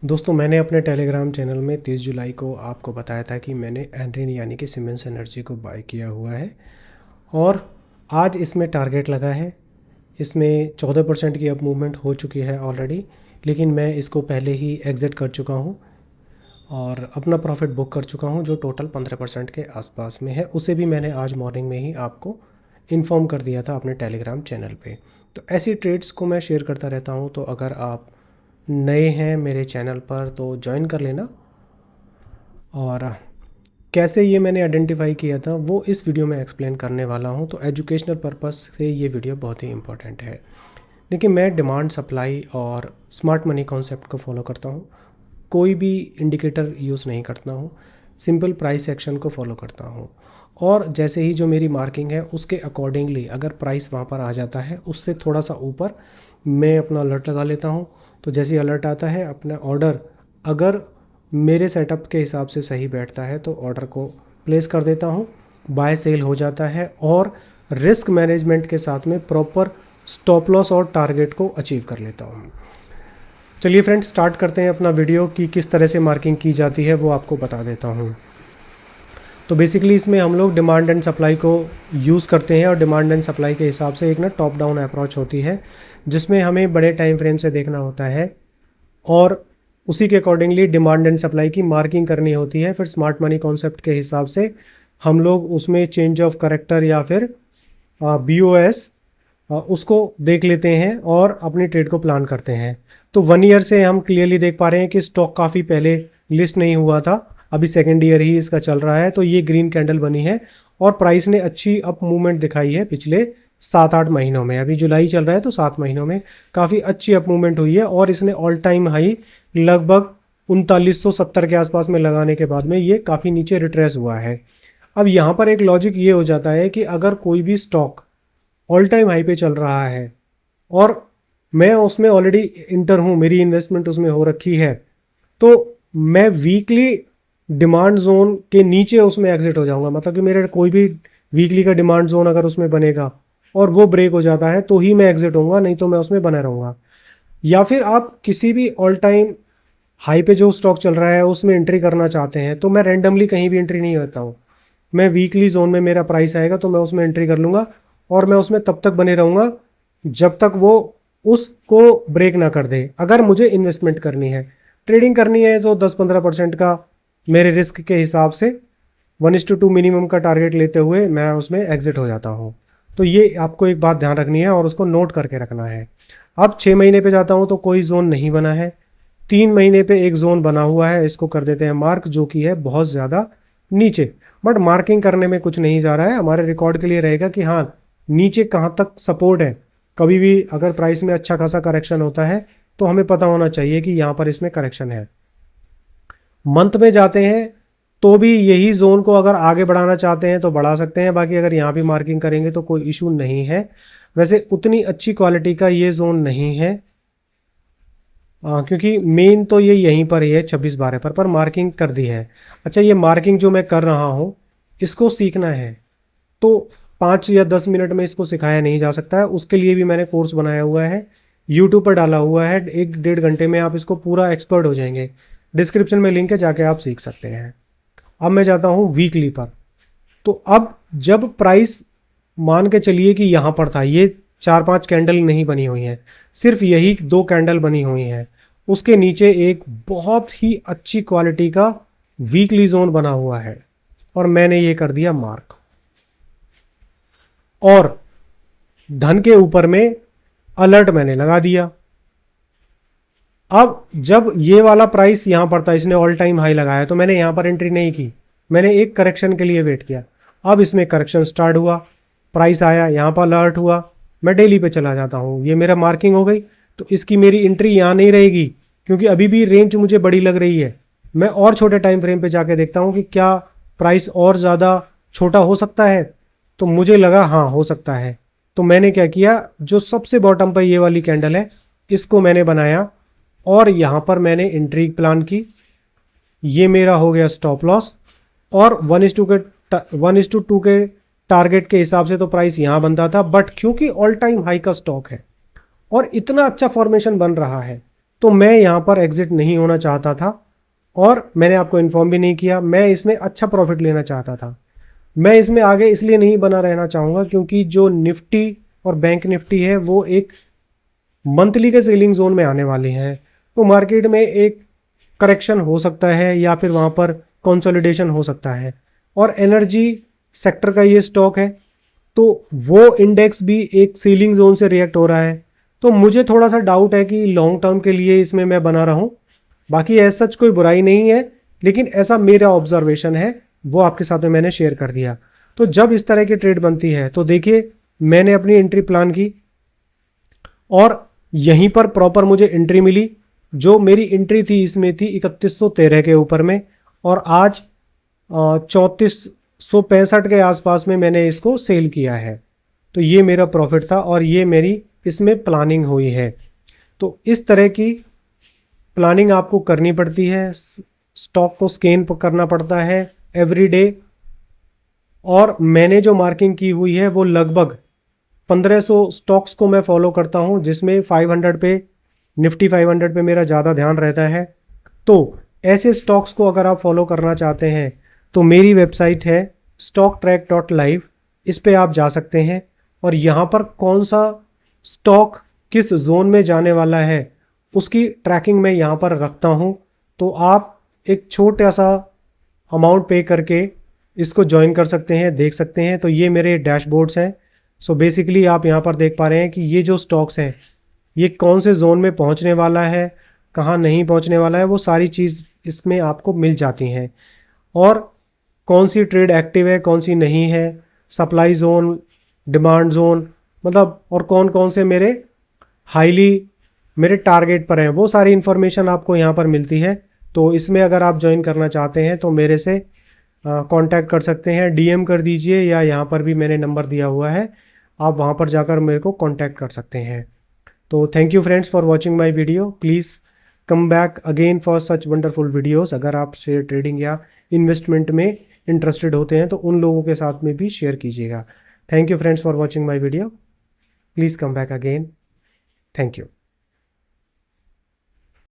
दोस्तों मैंने अपने टेलीग्राम चैनल में 30 जुलाई को आपको बताया था कि मैंने एनरिन यानी कि सीमेंस एनर्जी को बाय किया हुआ है और आज इसमें टारगेट लगा है। इसमें 14% की अप मूवमेंट हो चुकी है ऑलरेडी, लेकिन मैं इसको पहले ही एग्ज़िट कर चुका हूँ और अपना प्रॉफिट बुक कर चुका हूँ जो टोटल 15% के आसपास में है। उसे भी मैंने आज मॉर्निंग में ही आपको इन्फॉर्म कर दिया था अपने टेलीग्राम चैनल पे। तो ऐसी ट्रेड्स को मैं शेयर करता रहता हूँ, तो अगर आप नए हैं मेरे चैनल पर तो ज्वाइन कर लेना। और कैसे ये मैंने आइडेंटिफाई किया था वो इस वीडियो में एक्सप्लेन करने वाला हूँ। तो एजुकेशनल पर्पस से ये वीडियो बहुत ही इंपॉर्टेंट है। देखिए, मैं डिमांड सप्लाई और स्मार्ट मनी कॉन्सेप्ट को फॉलो करता हूँ। कोई भी इंडिकेटर यूज़ नहीं करता हूँ, सिंपल प्राइस एक्शन को फॉलो करता हूँ। और जैसे ही जो मेरी मार्किंग है उसके अकॉर्डिंगली अगर प्राइस वहाँ पर आ जाता है उससे थोड़ा सा ऊपर मैं अपना अलर्ट लगा लेता हूँ। तो जैसे ही अलर्ट आता है अपना ऑर्डर अगर मेरे सेटअप के हिसाब से सही बैठता है तो ऑर्डर को प्लेस कर देता हूँ, बाय सेल हो जाता है और रिस्क मैनेजमेंट के साथ में प्रॉपर स्टॉप लॉस और टारगेट को अचीव कर लेता हूँ। चलिए फ्रेंड्स, स्टार्ट करते हैं अपना वीडियो कि किस तरह से मार्किंग की जाती है वो आपको बता देता हूँ। तो बेसिकली इसमें हम लोग डिमांड एंड सप्लाई को यूज़ करते हैं और डिमांड एंड सप्लाई के हिसाब से एक ना टॉप डाउन अप्रोच होती है जिसमें हमें बड़े टाइम फ्रेम से देखना होता है और उसी के अकॉर्डिंगली डिमांड एंड सप्लाई की मार्किंग करनी होती है। फिर स्मार्ट मनी कॉन्सेप्ट के हिसाब से हम लोग उसमें चेंज ऑफ करेक्टर या फिर BOS उसको देख लेते हैं और अपनी ट्रेड को प्लान करते हैं। तो 1 ईयर से हम क्लियरली देख पा रहे हैं कि स्टॉक काफ़ी पहले लिस्ट नहीं हुआ था, अभी सेकेंड ईयर ही इसका चल रहा है। तो ये ग्रीन कैंडल बनी है और प्राइस ने अच्छी अप मूवमेंट दिखाई है पिछले 7-8 महीनों में। अभी जुलाई चल रहा है तो 7 महीनों में काफ़ी अच्छी अप मूवमेंट हुई है और इसने ऑल टाइम हाई लगभग 3970 के आसपास में लगाने के बाद में ये काफ़ी नीचे रिट्रेस हुआ है। अब यहाँ पर एक लॉजिक ये हो जाता है कि अगर कोई भी स्टॉक ऑल टाइम हाई पे चल रहा है और मैं उसमें ऑलरेडी इंटर हूँ, मेरी इन्वेस्टमेंट उसमें हो रखी है, तो मैं वीकली डिमांड जोन के नीचे उसमें एग्जिट हो जाऊंगा। मतलब कि मेरे कोई भी वीकली का डिमांड जोन अगर उसमें बनेगा और वो ब्रेक हो जाता है तो ही मैं एग्जिट होऊंगा, नहीं तो मैं उसमें बना रहूँगा। या फिर आप किसी भी ऑल टाइम हाई पे जो स्टॉक चल रहा है उसमें एंट्री करना चाहते हैं तो मैं रैंडमली कहीं भी एंट्री नहीं करता हूँ। मैं वीकली जोन में मेरा प्राइस आएगा तो मैं उसमें एंट्री कर लूँगा और मैं उसमें तब तक बने रहूँगा जब तक वो उसको ब्रेक ना कर दे। अगर मुझे इन्वेस्टमेंट करनी है, ट्रेडिंग करनी है, तो 10-15% का मेरे रिस्क के हिसाब से 1:2 मिनिमम का टारगेट लेते हुए मैं उसमें एग्जिट हो जाता हूँ। तो ये आपको एक बात ध्यान रखनी है और उसको नोट करके रखना है। अब 6 महीने पे जाता हूँ तो कोई जोन नहीं बना है। 3 महीने पे एक जोन बना हुआ है, इसको कर देते हैं मार्क, जो कि है बहुत ज़्यादा नीचे। बट मार्किंग करने में कुछ नहीं जा रहा है, हमारे रिकॉर्ड के लिए रहेगा कि हाँ नीचे कहाँ तक सपोर्ट है। कभी भी अगर प्राइस में अच्छा खासा करेक्शन होता है तो हमें पता होना चाहिए कि यहाँ पर इसमें करेक्शन है। मंथ में जाते हैं तो भी यही जोन को अगर आगे बढ़ाना चाहते हैं तो बढ़ा सकते हैं, बाकी अगर यहाँ भी मार्किंग करेंगे तो कोई इशू नहीं है। वैसे उतनी अच्छी क्वालिटी का ये जोन नहीं है क्योंकि मेन तो ये यहीं पर ही है 26-12 पर मार्किंग कर दी है। अच्छा, ये मार्किंग जो मैं कर रहा हूँ इसको सीखना है तो 5 या 10 मिनट में इसको सिखाया नहीं जा सकता है। उसके लिए भी मैंने कोर्स बनाया हुआ है, यूट्यूब पर डाला हुआ है। 1-1.5 घंटे में आप इसको पूरा एक्सपर्ट हो जाएंगे। डिस्क्रिप्शन में लिंक है, जाके आप सीख सकते हैं। अब मैं जाता हूँ वीकली पर। तो अब जब प्राइस मान के चलिए कि यहाँ पर था, ये 4-5 कैंडल नहीं बनी हुई हैं, सिर्फ यही 2 कैंडल बनी हुई हैं, उसके नीचे एक बहुत ही अच्छी क्वालिटी का वीकली जोन बना हुआ है और मैंने ये कर दिया मार्क। और धन के ऊपर में अलर्ट मैंने लगा दिया। अब जब ये वाला प्राइस यहां पर था, इसने ऑल टाइम हाई लगाया, तो मैंने यहां पर एंट्री नहीं की, मैंने एक करेक्शन के लिए वेट किया। अब इसमें करेक्शन स्टार्ट हुआ, प्राइस आया, यहां पर अलर्ट हुआ, मैं डेली पे चला जाता हूं। ये मेरा मार्किंग हो गई, तो इसकी मेरी एंट्री यहां नहीं रहेगी क्योंकि अभी भी रेंज मुझे बड़ी लग रही है। मैं और छोटे टाइम फ्रेम पे जाके देखता हूं कि क्या प्राइस और ज़्यादा छोटा हो सकता है, तो मुझे लगा हाँ हो सकता है। तो मैंने क्या किया, जो सबसे बॉटम पर ये वाली कैंडल है इसको मैंने बनाया और यहाँ पर मैंने एंट्री प्लान की। ये मेरा हो गया स्टॉप लॉस और 1:2 के टारगेट के हिसाब से तो प्राइस यहाँ बनता था, बट क्योंकि ऑल टाइम हाई का स्टॉक है और इतना अच्छा फॉर्मेशन बन रहा है तो मैं यहाँ पर एग्जिट नहीं होना चाहता था और मैंने आपको इन्फॉर्म भी नहीं किया। मैं इसमें अच्छा प्रॉफिट लेना चाहता था। मैं इसमें आगे इसलिए नहीं बना रहना चाहूँगा क्योंकि जो निफ्टी और बैंक निफ्टी है वो एक मंथली के सेलिंग जोन में आने वाले हैं। तो मार्केट में एक करेक्शन हो सकता है या फिर वहाँ पर कंसोलिडेशन हो सकता है। और एनर्जी सेक्टर का ये स्टॉक है, तो वो इंडेक्स भी एक सेलिंग जोन से रिएक्ट हो रहा है। तो मुझे थोड़ा सा डाउट है कि लॉन्ग टर्म के लिए इसमें मैं बना रहूं। बाकी ऐसा सच कोई बुराई नहीं है, लेकिन ऐसा मेरा ऑब्जर्वेशन है, वो आपके साथ में मैंने शेयर कर दिया। तो जब इस तरह की ट्रेड बनती है तो देखिए मैंने अपनी एंट्री प्लान की और यहीं पर प्रॉपर मुझे एंट्री मिली। जो मेरी एंट्री थी इसमें थी 3113 के ऊपर में, और आज 3465 के आसपास में मैंने इसको सेल किया है। तो ये मेरा प्रॉफिट था और ये मेरी इसमें प्लानिंग हुई है। तो इस तरह की प्लानिंग आपको करनी पड़ती है। स्टॉक को स्कैन करना पड़ता है एवरी डे। और मैंने जो मार्किंग की हुई है वो लगभग 1500 स्टॉक्स को मैं फॉलो करता हूं, जिसमें 500 पे निफ्टी 500 पे मेरा ज़्यादा ध्यान रहता है। तो ऐसे स्टॉक्स को अगर आप फॉलो करना चाहते हैं तो मेरी वेबसाइट है stocktrack.live, इस पे आप जा सकते हैं और यहाँ पर कौन सा स्टॉक किस जोन में जाने वाला है उसकी ट्रैकिंग मैं यहाँ पर रखता हूँ। तो आप एक छोटा सा अमाउंट पे करके इसको ज्वाइन कर सकते हैं, देख सकते हैं। तो ये मेरे डैशबोर्ड्स हैं। सो बेसिकली आप यहाँ पर देख पा रहे हैं कि ये जो स्टॉक्स हैं ये कौन से जोन में पहुँचने वाला है, कहाँ नहीं पहुँचने वाला है, वो सारी चीज़ इसमें आपको मिल जाती हैं। और कौन सी ट्रेड एक्टिव है, कौन सी नहीं है, सप्लाई जोन, डिमांड जोन, मतलब और कौन कौन से मेरे हाईली मेरे टारगेट पर हैं, वो सारी इन्फॉर्मेशन आपको यहाँ पर मिलती है। तो इसमें अगर आप ज्वाइन करना चाहते हैं तो मेरे से कांटेक्ट कर सकते हैं, डीएम कर दीजिए, या यहाँ पर भी मैंने नंबर दिया हुआ है, आप वहाँ पर जाकर मेरे को कांटेक्ट कर सकते हैं। तो thank you friends for watching my video. Please come back again for such wonderful videos. अगर आप शेयर ट्रेडिंग या इन्वेस्टमेंट में इंटरेस्टेड होते हैं तो उन लोगों के साथ में भी शेयर कीजिएगा। Thank you friends for watching my video. Please come back again. Thank you.